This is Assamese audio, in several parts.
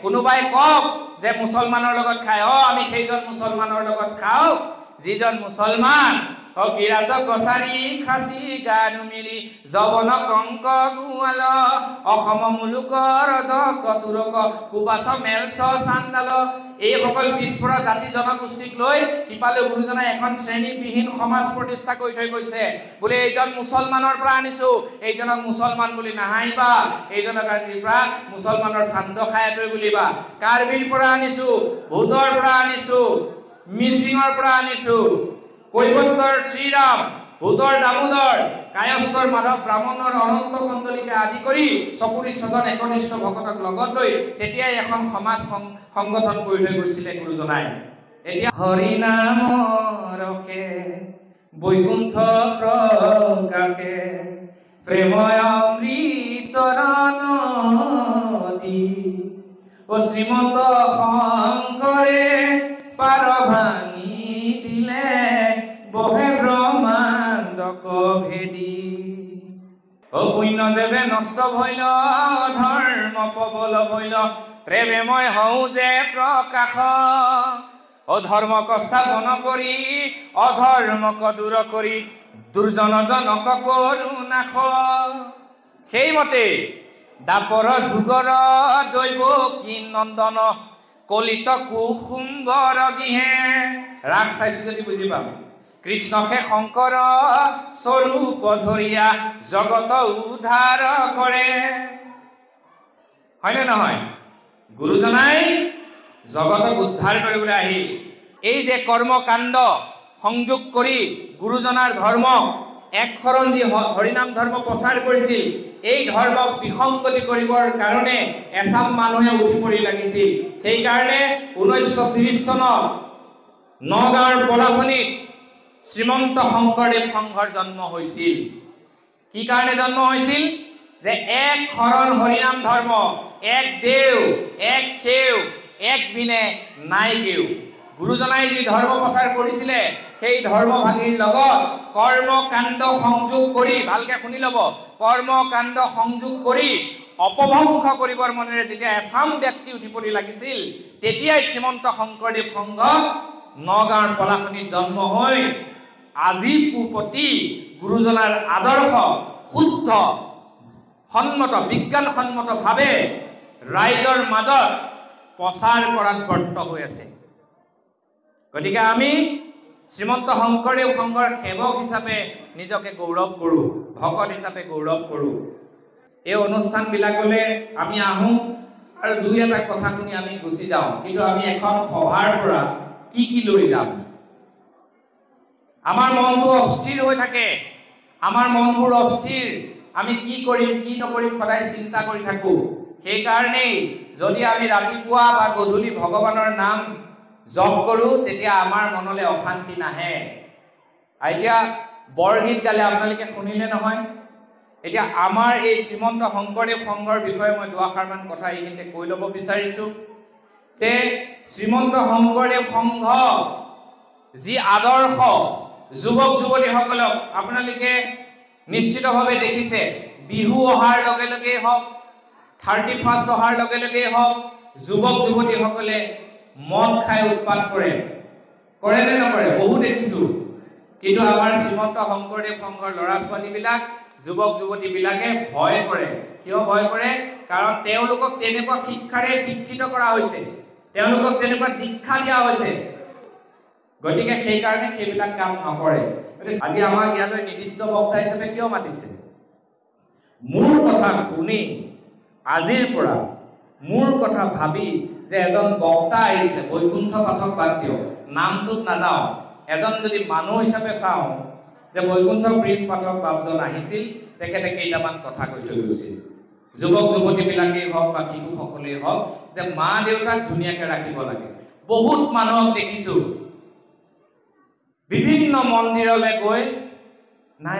কোনোবাই কওক যে মুছলমানৰ লগত খায়, আমি সেইজন মুছলমানৰ লগত খাওঁ যিজন মুছলমান কিৰাত কছাৰী খাচী গানু মিলি যৱন কংক গোৱাল অসম মুলুক ৰজ কতুৰক কুবাচ মেলছ চান্দাল। এইসকল পিছপৰা জাতি জনগোষ্ঠীক লৈ কৃপালু গুৰুজনাই এখন শ্ৰেণীবিহীন সমাজ প্ৰতিষ্ঠা কৰি থৈ গৈছে। বোলে এইজন মুছলমানৰ পৰা আনিছো, এইজনক মুছলমান বুলি নাহাঁহিবা, এইজনক আজিৰ পৰা মুছলমানৰ চান্দ খাই থৈ বুলিবা। কাৰ্বিৰ পৰা আনিছো, ভূতৰ পৰা আনিছো, মিচিঙৰ পৰা আনিছো, কৈবৰ্তৰ শ্ৰীৰাম, ভূতৰ দামোদৰ, কায়স্থৰ মাধৱ ব্ৰাহ্মণৰ অনন্ত কণ্ডলীকে আদি কৰি চকুৰি ছজন একনিষ্ঠ ভকতক লগত লৈ তেতিয়াই এখন সমাজ সংগঠন কৰি থৈ গৈছিলে গুৰুজনাই। এতিয়া হৰি নাম ৰখে বৈকুণ্ঠ প্ৰকাশে প্ৰেময় অমৃতৰ নদী ও শ্ৰীমন্ত শংকৰে পাৰ ভাঙি দিলে বহে ব্ৰহ্মাণ্ডক ভেদি। ও পুণ্য যেবে নষ্ট ভৈল ধৰ্ম প্ৰবল ভৈল প্ৰেমময় হওঁ যে প্ৰকাশ ও ধৰ্মক স্থাপন কৰি অধৰ্মক দূৰ কৰি দুৰ্জন জনক কৰো নাশ। সেইমতে দাপৰ যুগৰ দৈৱ কি নন্দন কলিত কুসুম্বৰ গৃহে। ৰাগ চাইছো যদি বুজি পাম। কৃষ্ণকে শংকৰ স্বৰূপ ধৰিয়া জগত উদ্ধাৰ কৰে, হয়নে নহয়? গুৰুজনাই জগতক উদ্ধাৰ কৰিবলৈ আহিল। এই যে কৰ্মকাণ্ড সংযোগ কৰি গুৰুজনাৰ ধৰ্ম একশৰণ যি হৰিনাম ধৰ্ম প্ৰচাৰ কৰিছিল, এই ধৰ্মক বিসংগতি কৰিবৰ কাৰণে এচাম মানুহে উঠি পৰি লাগিছিল। সেইকাৰণে 1930 চনত নগাঁৱৰ পলাশনিত শ্ৰীমন্ত শংকৰদেৱ সংঘৰ জন্ম হৈছিল। কি কাৰণে জন্ম হৈছিল? যে এক শৰণ হৰিনাম ধৰ্ম, এক দেও, এক সেউ, এক বিনে নাই কেও। গুৰুজনাই যি ধৰ্ম প্ৰচাৰ কৰিছিলে সেই ধৰ্মভাগীৰ লগত কৰ্মকাণ্ড সংযোগ কৰি, ভালকে শুনি ল'ব, কৰ্মকাণ্ড সংযোগ কৰি অপভংশ কৰিবৰ মনেৰে যেতিয়া এচাম ব্যক্তি উঠি পৰি লাগিছিল, তেতিয়াই শ্ৰীমন্ত শংকৰদেৱ সংঘ নগাঁৱৰ পলাশনিত জন্ম হৈ আজি প্ৰতি গুৰুজনাৰ আদৰ্শ শুদ্ধ সন্মত বিজ্ঞানসন্মতভাৱে ৰাইজৰ মাজত প্ৰচাৰ কৰাত ব্ৰত হৈ আছে। গতিকে আমি শ্ৰীমন্ত শংকৰদেৱ সংঘৰ সেৱক হিচাপে নিজকে গৌৰৱ কৰোঁ, ভকত হিচাপে গৌৰৱ কৰোঁ। এই অনুষ্ঠানবিলাকলৈ আমি আহোঁ আৰু দুই এটা কথা শুনি আমি গুচি যাওঁ, কিন্তু আমি এখন সভাৰ পৰা কি লৈ যাম? আমাৰ মনটো অস্থিৰ হৈ থাকে, আমাৰ মনবোৰ অস্থিৰ, আমি কি কৰিম কি নকৰিম সদায় চিন্তা কৰি থাকোঁ। সেইকাৰণেই যদি আমি ৰাতিপুৱা বা গধূলি ভগৱানৰ নাম জপ কৰোঁ তেতিয়া আমাৰ মনলৈ অশান্তি নাহে। এতিয়া বৰগীত গালে আপোনালোকে শুনিলে নহয়। এতিয়া আমাৰ এই শ্ৰীমন্ত শংকৰদেৱ সংঘৰ বিষয়ে মই দুআষাৰমান কথা এইখিনিতে কৈ ল'ব বিচাৰিছোঁ যে শ্ৰীমন্ত শংকৰদেৱ সংঘ যি আদৰ্শ যুৱক যুৱতীসকলক আপোনালোকে নিশ্চিতভাৱে দেখিছে, বিহু অহাৰ লগে লগেই হওক, 31st অহাৰ লগে লগেই হওক, যুৱক যুৱতীসকলে মদ খাই উৎপাত কৰে নে নকৰে? বহু দেখিছোঁ। কিন্তু আমাৰ শ্ৰীমন্ত শংকৰদেৱ সংঘৰ ল'ৰা ছোৱালীবিলাক, যুৱক যুৱতীবিলাকে ভয় কৰে। কিয় ভয় কৰে? কাৰণ তেওঁলোকক তেনেকুৱা শিক্ষাৰে শিক্ষিত কৰা হৈছে, তেওঁলোকক তেনেকুৱা দীক্ষা দিয়া হৈছে। গতিকে সেইকাৰণে সেইবিলাক কাম নকৰে। আজি আমাক ইয়ালৈ নিৰ্দিষ্ট বক্তা হিচাপে কিয় মাতিছে? মোৰ কথা শুনি আজিৰ পৰা মোৰ কথা ভাবি যে এজন বক্তা আহিছিলে, বৈকুণ্ঠ পাঠক বাদ দিয়ক, নামটোত নাযাওঁ, এজন যদি মানুহ হিচাপে চাওঁ যে বৈকুণ্ঠ প্ৰিন্স পাঠক বাপজন আহিছিল, তেখেতে কেইটামান কথা কৈ থৈ গৈছিল। যুৱক যুৱতীবিলাকেই হওক বা শিশুসকলেই হওক যে মা দেউতাক ধুনীয়াকৈ ৰাখিব লাগে। বহুত মানুহক দেখিছোঁ বিভিন্ন মন্দিৰলৈ গৈ নাই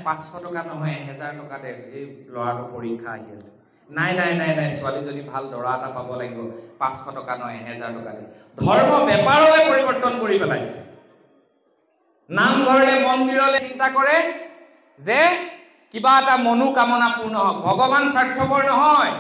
500 টকা নহয় 1000 টকা দে, এই ল'ৰাটো পৰীক্ষা আহি আছে। নাই ছোৱালীজনী ভাল দৰা এটা পাব লাগিব, 500 টকা নহয় 1000 টকা দে। ধৰ্ম বেপাৰলৈ পৰিৱৰ্তন কৰি পেলাইছে। নামঘৰলৈ মন্দিৰলৈ চিন্তা কৰে যে কিবা এটা মনোকামনা পূৰ্ণ হওক। ভগৱান স্বাৰ্থপৰ নহয়,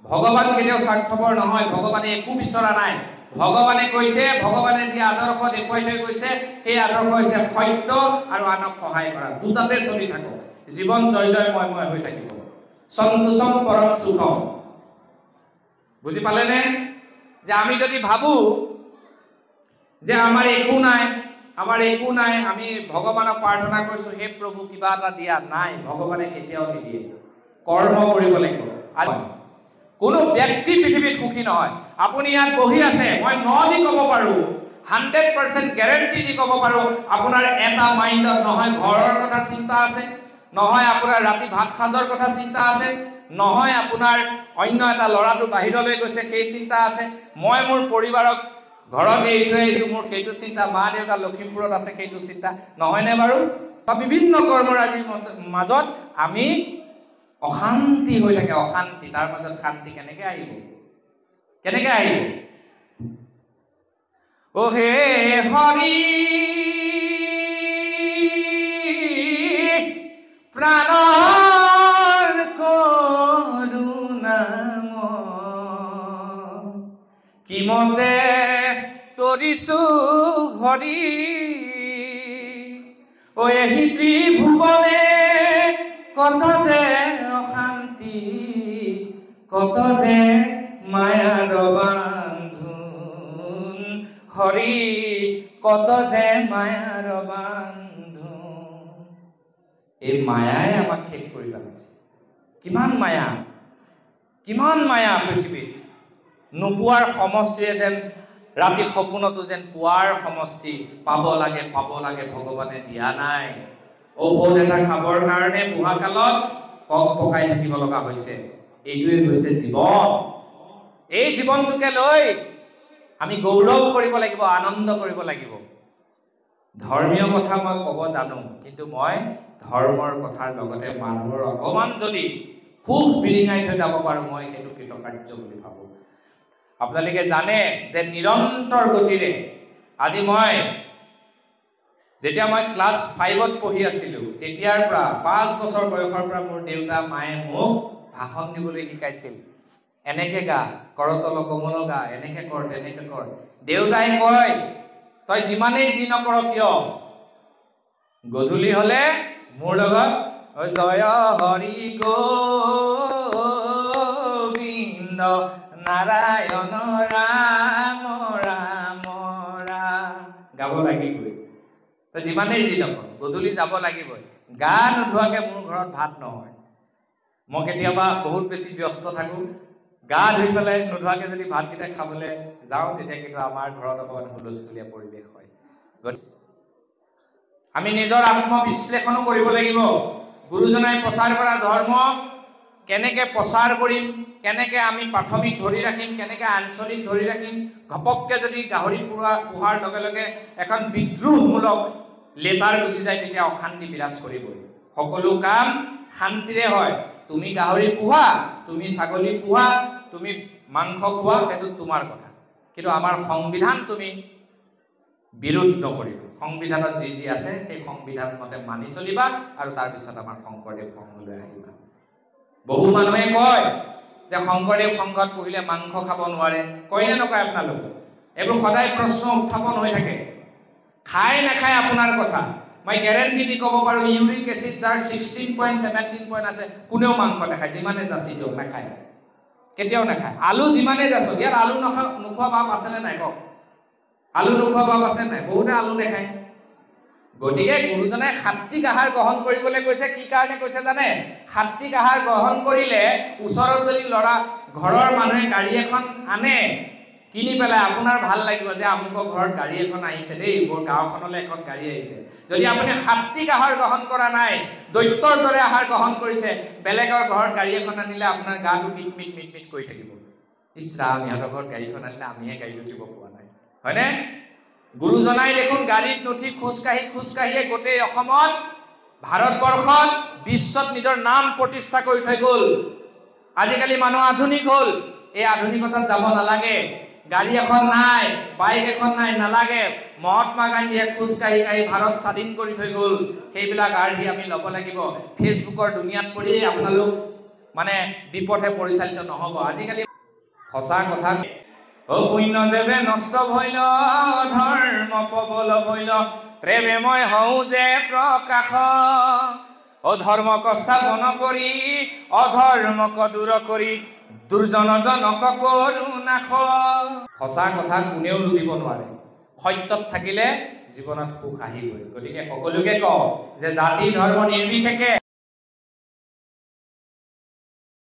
ভগৱান কেতিয়াও স্বাৰ্থপৰ নহয়, ভগৱানে একো বিচৰা নাই। ভগৱানে কৈছে, ভগৱানে যি আদৰ্শ দেখুৱাই থৈ গৈছে সেই আদৰ্শ হৈছে সত্য আৰু আনক সহায় কৰা। দুটাতে চলি থাকক, জীৱন জয় জয়ময় হৈ থাকিব। সন্তোষম পৰম সুখম। বুজি পালেনে? যে আমি যদি ভাবো যে আমাৰ একো নাই, আমি ভগৱানক প্ৰাৰ্থনা কৰিছো, হে প্ৰভু কিবা এটা দিয়া, নাই, ভগৱানে কেতিয়াও নিদিয়ে। কৰ্ম কৰিব লাগিব। কোনো ব্যক্তি পৃথিৱীত সুখী নহয়। আপুনি ইয়াত বহি আছে, মই ন দি ক'ব পাৰো, 100% গ্যাৰান্টি দি ক'ব পাৰো, আপোনাৰ এটা মাইণ্ডত নহয় ঘৰৰ কথা চিন্তা আছে, নহয় আপোনাৰ ৰাতি ভাত খাজৰ কথা চিন্তা আছে, নহয় আপোনাৰ অন্য এটা ল'ৰাটো বাহিৰলৈ গৈছে সেই চিন্তা আছে, মই মোৰ পৰিবাৰক ঘৰত এৰি থৈ আহিছো মোৰ সেইটো চিন্তা, মা দেউতা লখিমপুৰত আছে সেইটো চিন্তা, নহয়নে বাৰু? বা বিভিন্ন কৰ্মৰাজিৰ মাজত আমি অশান্তি হৈ থাকে, অশান্তি। তাৰ মাজত শান্তি কেনেকে আহিব? কেনেকে আহিব? ও হে হৰি প্ৰাণৰ কৰুণাময়, কিমতে তৰিছো হৰি, ও এহি ত্ৰিভুৱনে কত যে অশান্তি, কত যে মায়াৰ বান্ধোন, হৰি কত যে মায়াৰ বান্ধোন। এই মায়াই আমাক শেষ কৰি পেলাইছে। কিমান মায়া, কিমান মায়া পৃথিৱীত। নোপোৱাৰ সমষ্টিয়ে যেন ৰাতি সপোনতো যেন পোৱাৰ সমষ্টি, পাব লাগে ভগৱানে দিয়া নাই। ঔষধ এটা খাবৰ কাৰণে বুঢ়া কালত কক পকাই থাকিব লগা হৈছে। এইটোৱে হৈছে জীৱন। এই জীৱনটোকে লৈ আমি গৌৰৱ কৰিব লাগিব, আনন্দ কৰিব লাগিব। ধৰ্মীয় কথা মই ক'ব জানো, কিন্তু মই ধৰ্মৰ কথাৰ লগতে মানুহৰ অকমান যদি সুখ বিৰিঙাই থৈ যাব পাৰো, মই সেইটো কৃতকাৰ্য বুলি ভাবো। আপোনালোকে জানে যে নিৰন্তৰ গতিৰে আজি যেতিয়া মই ক্লাছ 5ত পঢ়ি আছিলো, তেতিয়াৰ পৰা 5 বছৰ বয়সৰ পৰা মোৰ দেউতা মায়ে মোক ভাষণ দিবলৈ শিকাইছিল। এনেকে গা, কৰতল কমল গা, এনেকে কৰ, তেনেকে কৰ। দেউতাই কয়, তই যিমানেই যি নকৰ কিয়, গধূলি হলে মোৰ লগত জয় হৰি গোবিন্দ নাৰায়ণ ৰাম ৰাম ৰাম গাব লাগিবই। তই যিমানেই যি নকৰ গধূলি যাব লাগিবই। গা নোধোৱাকে মোৰ ঘৰত ভাত নহয়। মই কেতিয়াবা বহুত বেছি ব্যস্ত থাকো, গা ধুই পেলাই নোধোৱাকে যদি ভাতকেইটা খাবলৈ যাওঁ, তেতিয়া কিন্তু আমাৰ ঘৰত অকমান হুলস্থুলীয়া পৰিৱেশ হয়। আমি নিজৰ আত্মবিশ্লেষণো কৰিব লাগিব। গুৰুজনাই প্ৰচাৰ কৰা ধৰ্ম কেনেকে প্ৰচাৰ কৰিম, কেনেকে আমি প্ৰাথমিক ধৰি ৰাখিম, কেনেকে আঞ্চলিক ধৰি ৰাখিম। ঘপককে যদি গাহৰি পোহাৰ লগে লগে এখন বিদ্ৰোহমূলক লেটাৰ গুচি যায়, তেতিয়া অশান্তি বিৰাজ কৰিবই। সকলো কাম শান্তিৰে হয়। তুমি গাহৰি পোহা, তুমি ছাগলী পোহা, তুমি মাংস খোৱা, সেইটো তোমাৰ কথা, কিন্তু আমাৰ সংবিধান তুমি বিৰোধ নকৰিবা। সংবিধানত যি যি আছে সেই সংবিধান মতে মানি চলিবা, আৰু তাৰপিছত আমাৰ শংকৰদেৱ সংঘলৈ আহিবা। বহু মানুহে কয় যে শংকৰদেৱ সংঘত পঢ়িলে মাংস খাব নোৱাৰে, কয় নে নকয় আপোনালোক? এইবোৰ সদায় প্ৰশ্ন উত্থাপন হৈ থাকে। খাই নাখায় আপোনাৰ কথা, মই গ্যাৰান্টি দি ক'ব পাৰো, ইউৰিক এচিড যাৰ 16 পইণ্ট 17 পইণ্ট আছে, কোনেও মাংস নাখায়। যিমানে যাচি দিয়ক নাখায়, কেতিয়াও নাখায়। আলু যিমানে যাচক, ইয়াত আলু নোখোৱা ভাৱ আছেনে নাই কওক? আলু নোখোৱা ভাৱ আছে নাই? বহুতে আলু নাখায়। গতিকে গুৰুজনাই সাত্বিক আহাৰ গ্ৰহণ কৰিবলৈ কৈছে। কি কাৰণে কৈছে জানে? সাত্বিক আহাৰ গ্ৰহণ কৰিলে ওচৰত যদি ঘৰৰ মানুহে গাড়ী এখন আনে কিনি পেলাই, আপোনাৰ ভাল লাগিব যে আমুকৰ ঘৰত গাড়ী এখন আহিছে দেই, মোৰ গাঁওখনলৈ এখন গাড়ী আহিছে। যদি আপুনি সাত্বিক আহাৰ গ্ৰহণ কৰা নাই, দৈত্যৰ দৰে আহাৰ গ্ৰহণ কৰিছে, বেলেগৰ ঘৰত গাড়ী এখন আনিলে আপোনাৰ গাটো মিটমিট মিটমিট কৰি থাকিব। ইছ ৰাম, ইহঁতৰ ঘৰত গাড়ীখন আনিলে আমিহে গাড়ীত উঠিব পোৱা নাই, হয়নে? গুৰুজনাই দেখোন গাড়ীত নুঠি খোজকাঢ়িয়ে গোটেই অসমত, ভাৰতবৰ্ষত, বিশ্বত নিজৰ নাম প্ৰতিষ্ঠা কৰি থৈ গ'ল। আজিকালি মানুহ আধুনিক হ'ল। এই আধুনিকতাত যাব নালাগে। গাড়ী এখন নাই, বাইক এখন নাই, নালাগে। মহাত্মা গান্ধীয়ে খোজকাঢ়ি ভাৰত স্বাধীন কৰি থৈ গ'ল। সেইবিলাক আৰ্হি আমি ল'ব লাগিব। ফেচবুকৰ দুনিয়াত পৰি আপোনালোক মানে বিপথে পৰিচালিত নহ'ব। আজিকালি সঁচা কথা শূন্য যেবে নষ্ট ভৈল ধৰ্ম প্ৰবল ভৈল প্ৰেমময় হওঁ যে প্ৰকাশ অধৰ্মক স্থাপন কৰি অধৰ্মক দূৰ কৰি দুৰ্জনজনক কৰো নাশ। সঁচা কথা কোনেও লুটিব নোৱাৰে। সত্যত থাকিলে জীৱনত সুখ আহিবই। গতিকে সকলোকে কওঁ যে জাতি ধৰ্ম নিৰ্বিশেষে